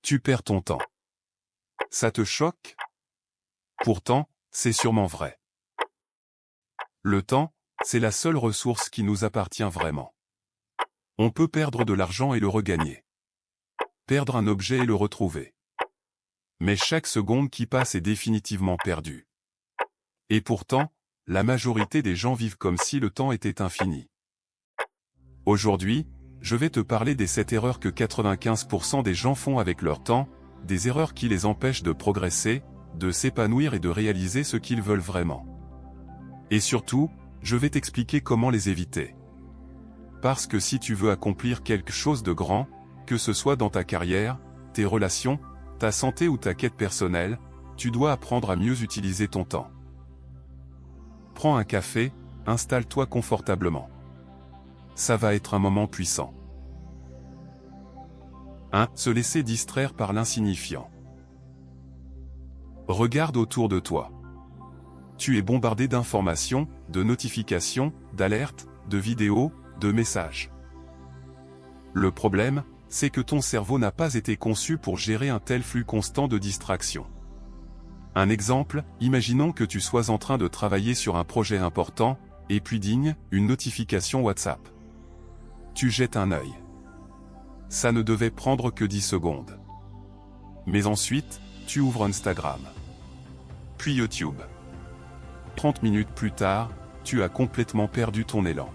Tu perds ton temps. Ça te choque? Pourtant, c'est sûrement vrai. Le temps, c'est la seule ressource qui nous appartient vraiment. On peut perdre de l'argent et le regagner. Perdre un objet et le retrouver. Mais chaque seconde qui passe est définitivement perdue. Et pourtant, la majorité des gens vivent comme si le temps était infini. Aujourd'hui, je vais te parler des 7 erreurs que 95% des gens font avec leur temps, des erreurs qui les empêchent de progresser, de s'épanouir et de réaliser ce qu'ils veulent vraiment. Et surtout, je vais t'expliquer comment les éviter. Parce que si tu veux accomplir quelque chose de grand, que ce soit dans ta carrière, tes relations, ta santé ou ta quête personnelle, tu dois apprendre à mieux utiliser ton temps. Prends un café, installe-toi confortablement. Ça va être un moment puissant. 1. Se laisser distraire par l'insignifiant. Regarde autour de toi. Tu es bombardé d'informations, de notifications, d'alertes, de vidéos, de messages. Le problème, c'est que ton cerveau n'a pas été conçu pour gérer un tel flux constant de distractions. Un exemple, imaginons que tu sois en train de travailler sur un projet important, et puis une notification WhatsApp. Tu jettes un œil. Ça ne devait prendre que 10 secondes. Mais ensuite, tu ouvres Instagram. Puis YouTube. 30 minutes plus tard, tu as complètement perdu ton élan.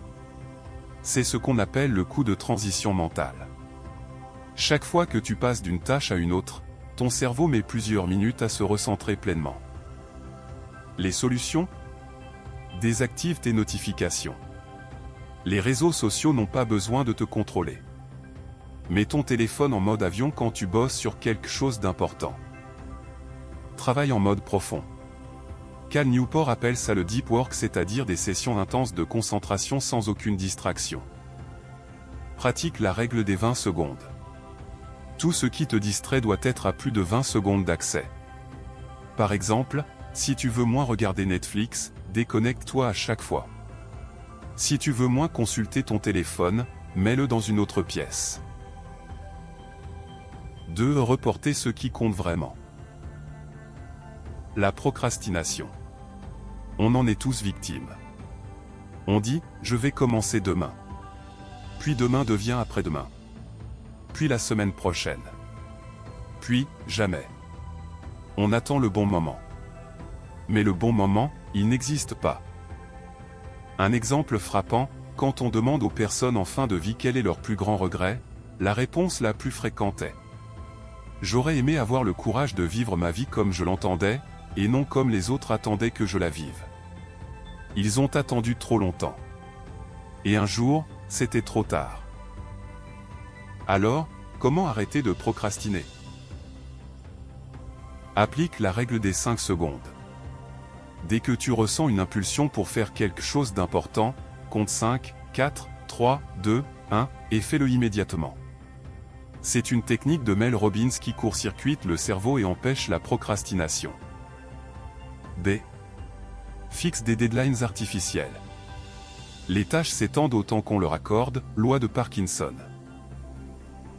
C'est ce qu'on appelle le coup de transition mentale. Chaque fois que tu passes d'une tâche à une autre, ton cerveau met plusieurs minutes à se recentrer pleinement. Les solutions? Désactive tes notifications. Les réseaux sociaux n'ont pas besoin de te contrôler. Mets ton téléphone en mode avion quand tu bosses sur quelque chose d'important. Travaille en mode profond. Cal Newport appelle ça le deep work, c'est-à-dire des sessions intenses de concentration sans aucune distraction. Pratique la règle des 20 secondes. Tout ce qui te distrait doit être à plus de 20 secondes d'accès. Par exemple, si tu veux moins regarder Netflix, déconnecte-toi à chaque fois. Si tu veux moins consulter ton téléphone, mets-le dans une autre pièce. 2. Reporter ce qui compte vraiment. La procrastination. On en est tous victimes. On dit « je vais commencer demain ». Puis demain devient après-demain. Puis la semaine prochaine. Puis, jamais. On attend le bon moment. Mais le bon moment, il n'existe pas. Un exemple frappant, quand on demande aux personnes en fin de vie quel est leur plus grand regret, la réponse la plus fréquente est « J'aurais aimé avoir le courage de vivre ma vie comme je l'entendais, et non comme les autres attendaient que je la vive. » Ils ont attendu trop longtemps. Et un jour, c'était trop tard. Alors, comment arrêter de procrastiner? Applique la règle des 5 secondes. Dès que tu ressens une impulsion pour faire quelque chose d'important, compte 5, 4, 3, 2, 1, et fais-le immédiatement. C'est une technique de Mel Robbins qui court-circuite le cerveau et empêche la procrastination. B. Fixe des deadlines artificielles. Les tâches s'étendent autant qu'on leur accorde, loi de Parkinson.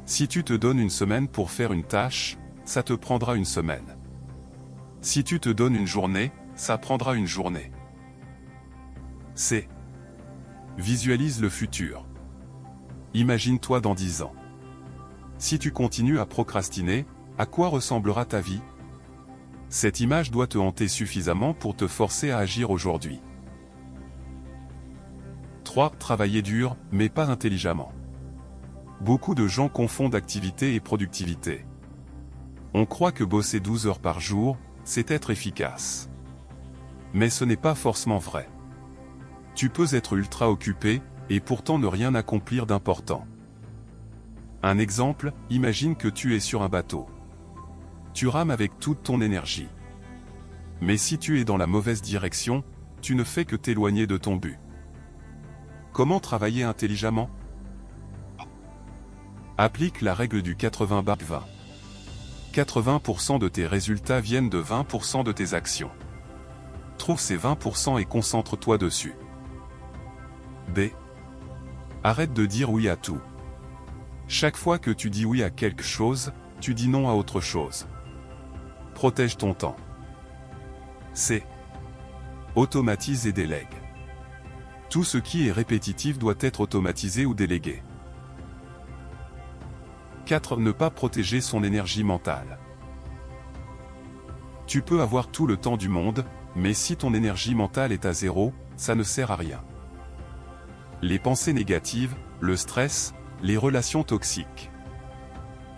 Si tu te donnes une semaine pour faire une tâche, ça te prendra une semaine. Si tu te donnes une journée, ça prendra une journée. C. Visualise le futur. Imagine-toi dans 10 ans. Si tu continues à procrastiner, à quoi ressemblera ta vie? Cette image doit te hanter suffisamment pour te forcer à agir aujourd'hui. 3. Travailler dur, mais pas intelligemment. Beaucoup de gens confondent activité et productivité. On croit que bosser 12 heures par jour, c'est être efficace. Mais ce n'est pas forcément vrai. Tu peux être ultra occupé, et pourtant ne rien accomplir d'important. Un exemple, imagine que tu es sur un bateau. Tu rames avec toute ton énergie. Mais si tu es dans la mauvaise direction, tu ne fais que t'éloigner de ton but. Comment travailler intelligemment? Applique la règle du 80-20. 80% de tes résultats viennent de 20% de tes actions. Trouve ces 20% et concentre-toi dessus. B. Arrête de dire oui à tout. Chaque fois que tu dis oui à quelque chose, tu dis non à autre chose. Protège ton temps. C. Automatise et délègue. Tout ce qui est répétitif doit être automatisé ou délégué. 4. Ne pas protéger son énergie mentale. Tu peux avoir tout le temps du monde, mais si ton énergie mentale est à zéro, ça ne sert à rien. Les pensées négatives, le stress, les relations toxiques.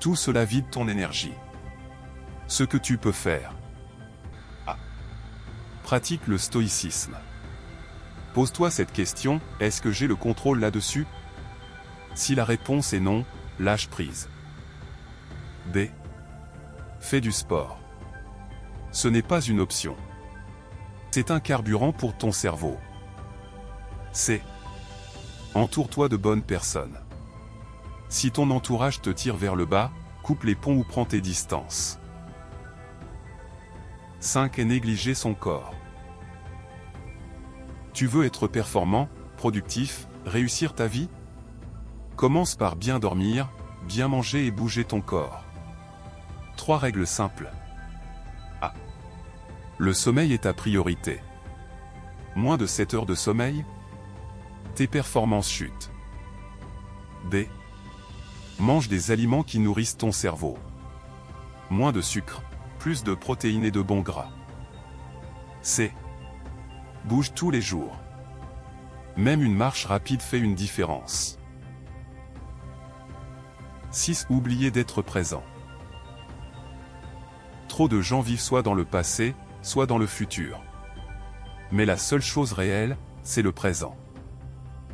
Tout cela vide ton énergie. Ce que tu peux faire. A. Pratique le stoïcisme. Pose-toi cette question, est-ce que j'ai le contrôle là-dessus? Si la réponse est non, lâche prise. B. Fais du sport. Ce n'est pas une option. C'est un carburant pour ton cerveau. C. Entoure-toi de bonnes personnes. Si ton entourage te tire vers le bas, coupe les ponts ou prends tes distances. 5. Négliger son corps. Tu veux être performant, productif, réussir ta vie? Commence par bien dormir, bien manger et bouger ton corps. 3 règles simples. A. Le sommeil est ta priorité. Moins de 7 heures de sommeil, tes performances chutent. B. Mange des aliments qui nourrissent ton cerveau. Moins de sucre, plus de protéines et de bons gras. C. Bouge tous les jours. Même une marche rapide fait une différence. 6. Oubliez d'être présent. Trop de gens vivent soit dans le passé, soit dans le futur. Mais la seule chose réelle, c'est le présent.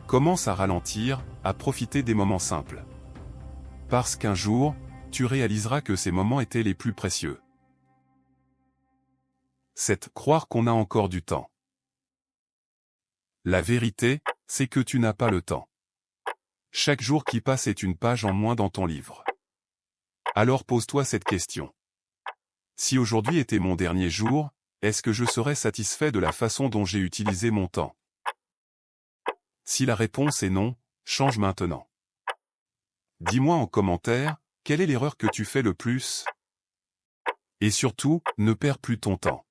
Commence à ralentir, à profiter des moments simples. Parce qu'un jour, tu réaliseras que ces moments étaient les plus précieux. 7. Croire qu'on a encore du temps. La vérité, c'est que tu n'as pas le temps. Chaque jour qui passe est une page en moins dans ton livre. Alors pose-toi cette question. Si aujourd'hui était mon dernier jour, est-ce que je serais satisfait de la façon dont j'ai utilisé mon temps? Si la réponse est non, change maintenant. Dis-moi en commentaire, quelle est l'erreur que tu fais le plus? Et surtout, ne perds plus ton temps.